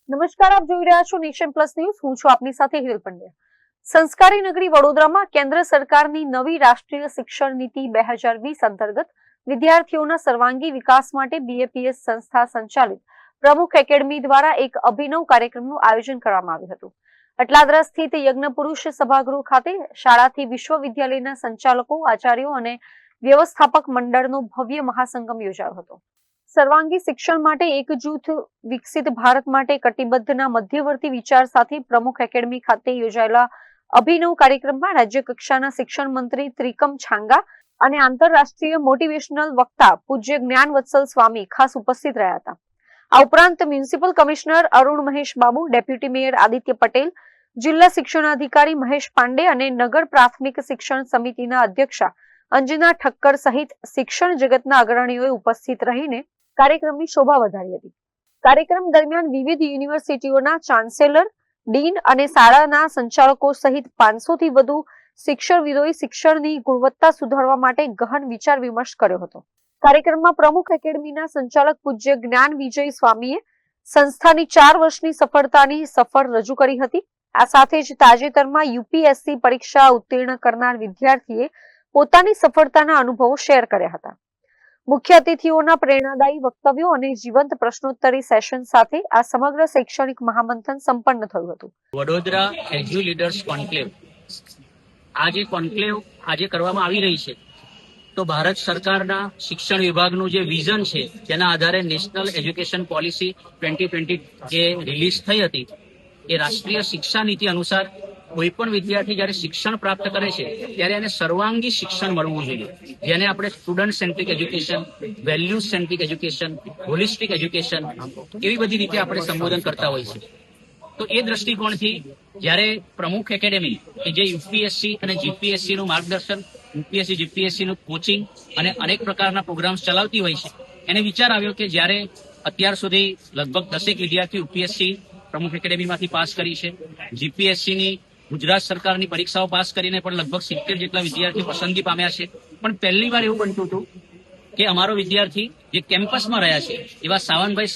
નમસ્કાર, આપ જોઈ રહ્યા છો નેશન પ્લસ ન્યૂઝ. હું છું આપની સાથે હિરલ પંડ્યા. સંસ્કારી નગરી વડોદરામાં કેન્દ્ર સરકારની નવી રાષ્ટ્રીય શિક્ષણ નીતિ 2020 અંતર્ગત વિદ્યાર્થીઓના સર્વાંગી વિકાસ માટે બીએપીએસ સંસ્થા સંચાલિત પ્રમુખ એકેડમી દ્વારા એક અભિનવ કાર્યક્રમનું આયોજન કરવામાં આવ્યું હતું. અટલાદરા સ્થિત યજ્ઞપુરુષ સભાગૃહ ખાતે શાળાથી વિશ્વવિદ્યાલયના સંચાલકો, આચાર્યો અને વ્યવસ્થાપક મંડળનો ભવ્ય મહાસંગમ યોજાયો હતો. સર્વાંગી શિક્ષણ માટે એક જૂથ, વિકસિત ભારત માટે કટિબદ્ધના મધ્યવર્તી વિચાર સાથે પ્રમુખ એકેડમી ખાતે યોજાયેલા અભિનવ કાર્યક્રમમાં રાજ્ય કક્ષાના શિક્ષણ મંત્રી ત્રિકમ છાંગા અને આંતરરાષ્ટ્રીય મોટિવેશનલ વક્તા પૂજ્ય જ્ઞાનવત્સલ સ્વામી ખાસ ઉપસ્થિત રહ્યા હતા. આ ઉપરાંત municipal commissioner Arun Mahesh Babu, deputy mayor Aditya Patel, જિલ્લા શિક્ષણાધિકારી મહેશ પાંડે અને નગર પ્રાથમિક શિક્ષણ સમિતિના અધ્યક્ષા અંજના ઠક્કર સહિત શિક્ષણ જગતના અગ્રણીઓએ ઉપસ્થિત રહીને કાર્યક્રમની શોભા વધારી હતી. કાર્યક્રમ દરમિયાન વિવિધ યુનિવર્સિટીઓના ચાન્સેલર, ડીન અને શાળાના સંચાલકો સહિત 500 થી વધુ શિક્ષણવિદોએ શિક્ષણની ગુણવત્તા સુધારવા માટે ગહન વિચાર વિમર્શ કર્યો હતો. કાર્યક્રમમાં પ્રમુખ એકેડમીના સંચાલક પૂજ્ય જ્ઞાન વિજય સ્વામીએ સંસ્થાની 4 વર્ષની સફળતાની સફર રજૂ કરી હતી. આ સાથે જ તાજેતરમાં યુપીએસસી પરીક્ષા ઉત્તીર્ણ કરનાર વિદ્યાર્થીએ પોતાની સફળતાના અનુભવો શેર કર્યા હતા. મુખ્ય અતિથિઓના પ્રેરણાદાયી વક્તવ્યો અને જીવંત પ્રશ્નોત્તરી સેશન સાથે આ સમગ્ર શૈક્ષણિક મહામંથન સંપન્ન થયું હતું. વડોદરા એજ્યુ લીડર્સ કોન્ક્લેવ, આ જે કોન્ક્લેવ આજે કરવામાં આવી રહી છે, તો ભારત સરકારના શિક્ષણ વિભાગનું જે વિઝન છે તેના આધારે નેશનલ એજ્યુકેશન પોલિસી 2020 જે રિલીઝ થઈ હતી, એ રાષ્ટ્રીય શિક્ષા નીતિ અનુસાર કોઈ પણ વિદ્યાર્થી જ્યારે શિક્ષણ પ્રાપ્ત કરે છે ત્યારે એને સર્વાંગી શિક્ષણ મળવું જોઈએ, જેને આપણે student centric education, value centric education, holistic education એવી બધી રીતે આપણે સંબોધન કરતા હોય છે. તો એ દ્રષ્ટિકોણથી જ્યારે પ્રમુખ એકેડેમી કે જે યુપીએસસી અને જીપીએસસી નું માર્ગદર્શન, યુપીએસસી જીપીએસસી નું કોચિંગ અને અનેક પ્રકારના પ્રોગ્રામ્સ ચલાવતી હોય છે, એને વિચાર આવ્યો કે જ્યારે અત્યાર સુધી લગભગ 10 વિદ્યાર્થી યુપીએસસી પ્રમુખ એકેડેમીમાંથી પાસ કરી છે, જીપીએસસીની ગુજરાત સરકારની પરીક્ષાઓ પાસ કરીને પણ લગભગ 70 જેટલા વિદ્યાર્થીઓ પસંદગી પામ્યા છે. પણ પહેલી વાર એવું બનતું હતું કે અમારો વિદ્યાર્થી જે કેમ્પસમાં રહ્યા છે એવા સાવનભાઈ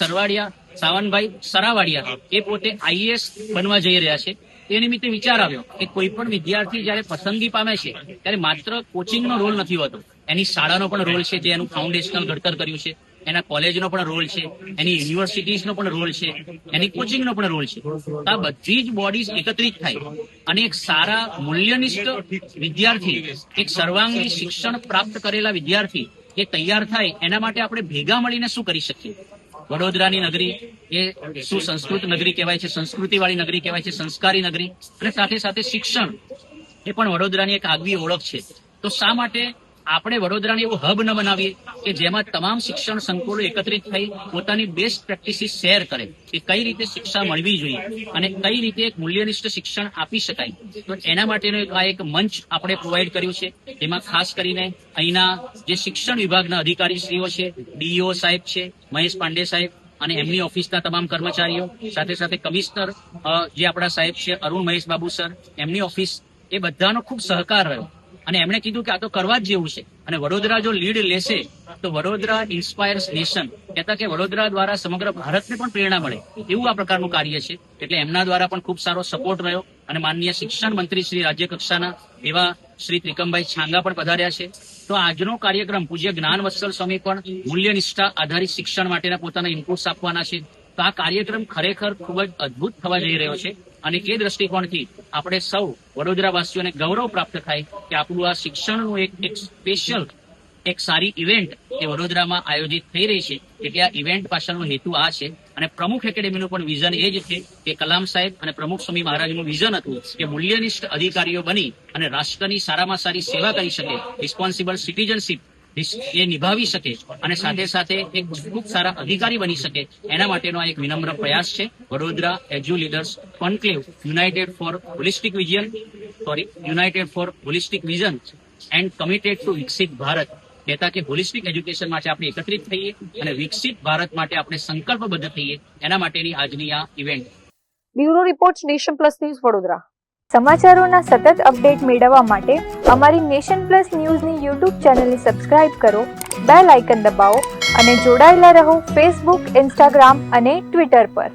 સરાવાડિયા એ પોતે આઈએએસ બનવા જઈ રહ્યા છે. એ નિમિત્તે વિચાર આવ્યો કે કોઈ પણ વિદ્યાર્થી જયારે પસંદગી પામે છે ત્યારે માત્ર કોચિંગનો રોલ નથી હોતો, એની શાળાનો પણ રોલ છે, જે એનું ફાઉન્ડેશનલ ઘડતર કર્યું છે, એના કોલેજનો પણ રોલ છે, એની યુનિવર્સિટીઝનો પણ રોલ છે, એની કોચિંગનો પણ રોલ છે. આ બધી જ બોડીઝ એકત્રિત થાય અને એક સારા મૂલ્યનિષ્ઠ વિદ્યાર્થી, એક સર્વાંગી શિક્ષણ પ્રાપ્ત કરેલા વિદ્યાર્થી એ તૈયાર થાય, એના માટે આપણે ભેગા મળીને શું કરી શકીએ. વડોદરાની નગરી એ સુસંસ્કૃત નગરી કહેવાય છે, સંસ્કૃતિવાળી નગરી કહેવાય છે, સંસ્કારી નગરી, અને સાથે સાથે શિક્ષણ એ પણ વડોદરાની એક આગવી ઓળખ છે. તો શા માટે આપણે વડોદરાને એવું હબ ન બનાવીએ કે જેમાં તમામ શિક્ષણ સંકુલો એકત્રિત થઈ પોતાની બેસ્ટ પ્રેક્ટિસીસ શેર કરે કે કઈ રીતે શિક્ષા મળવી જોઈએ અને કઈ રીતે એક મૂલ્યનિષ્ઠ શિક્ષણ આપી શકાય. તો એના માટેનો એક મંચ આપણે પ્રોવાઈડ કર્યું છે. એમાં ખાસ કરીને અહીંના જે શિક્ષણ વિભાગના અધિકારીશ્રીઓ છે, ડીઈઓ સાહેબ છે, મહેશ પાંડે સાહેબ અને એમની ઓફિસના તમામ કર્મચારીઓ, સાથે સાથે કમિશનર જે આપણા સાહેબ છે અરુણ મહેશ બાબુ સર, એમની ઓફિસ, એ બધાનો ખૂબ સહકાર રહ્યો અને એમણે કીધું કે આ તો કરવા જ જેવું છે. અને વડોદરા જો લીડ લેશે તો વડોદરા ઇન્સ્પાયર્સ નેશન, કહેતા કે વડોદરા દ્વારા સમગ્ર ભારતને પણ પ્રેરણા મળે એવું આ પ્રકારનું કાર્ય છે. એટલે એમના દ્વારા પણ ખૂબ સારો સપોર્ટ રહ્યો અને માનનીય શિક્ષણ મંત્રી શ્રી રાજ્ય કક્ષાના એવા શ્રી ત્રિકમભાઈ છાંગા પણ પધાર્યા છે. તો આજનો કાર્યક્રમ પૂજ્ય જ્ઞાનવત્સલ સ્વામી પણ મૂલ્યનિષ્ઠા આધારિત શિક્ષણ માટેના પોતાના ઇનપુટ્સ આપવાના છે. તો આ કાર્યક્રમ ખરેખર ખૂબ જ અદભુત થવા જઈ રહ્યો છે અને એ દ્રષ્ટિકોણથી આપણે સૌ વડોદરાવાસીઓને ગૌરવ પ્રાપ્ત થાય કે આપણું આ શિક્ષણનું એક સ્પેશિયલ એક સારી ઇવેન્ટ એ વડોદરામાં આયોજિત થઈ રહી છે. એટલે આ ઇવેન્ટ પાછળનો હેતુ આ છે. અને પ્રમુખ એકેડેમીનું પણ વિઝન એ જ છે કે કલામ સાહેબ અને પ્રમુખ સ્વામી મહારાજનું વિઝન હતું કે મૂલ્યનિષ્ઠ અધિકારીઓ બની અને રાષ્ટ્રની સારામાં સારી સેવા કરી શકે, રિસ્પોન્સિબલ સિટીઝનશીપ એ નિભાવી શકે અને સાથે સાથે એક ખૂબ સારા અધિકારી બની શકે. એના માટેનો એક વિનમ્ર પ્રયાસ છે. Vadodara edu leaders conclave united for holistic vision and committed to વિકસિત ભારત, કહેતા કે હોલિસ્ટિક એજ્યુકેશન માટે આપણે એકત્રિત થઈએ અને વિકસિત ભારત માટે આપણે સંકલ્પબદ્ધ થઈએ, એના માટેની આજની આ event. Bureau report, nation plus news, Vadodara. સમાચારોના સતત અપડેટ મેળવવા માટે અમારી નેશન પ્લસ ન્યૂઝની યુટ્યુબ ચેનલને સબસ્ક્રાઇબ કરો, બેલ આઇકન દબાવો અને જોડાયેલા રહો ફેસબુક, ઇન્સ્ટાગ્રામ અને ટ્વિટર પર.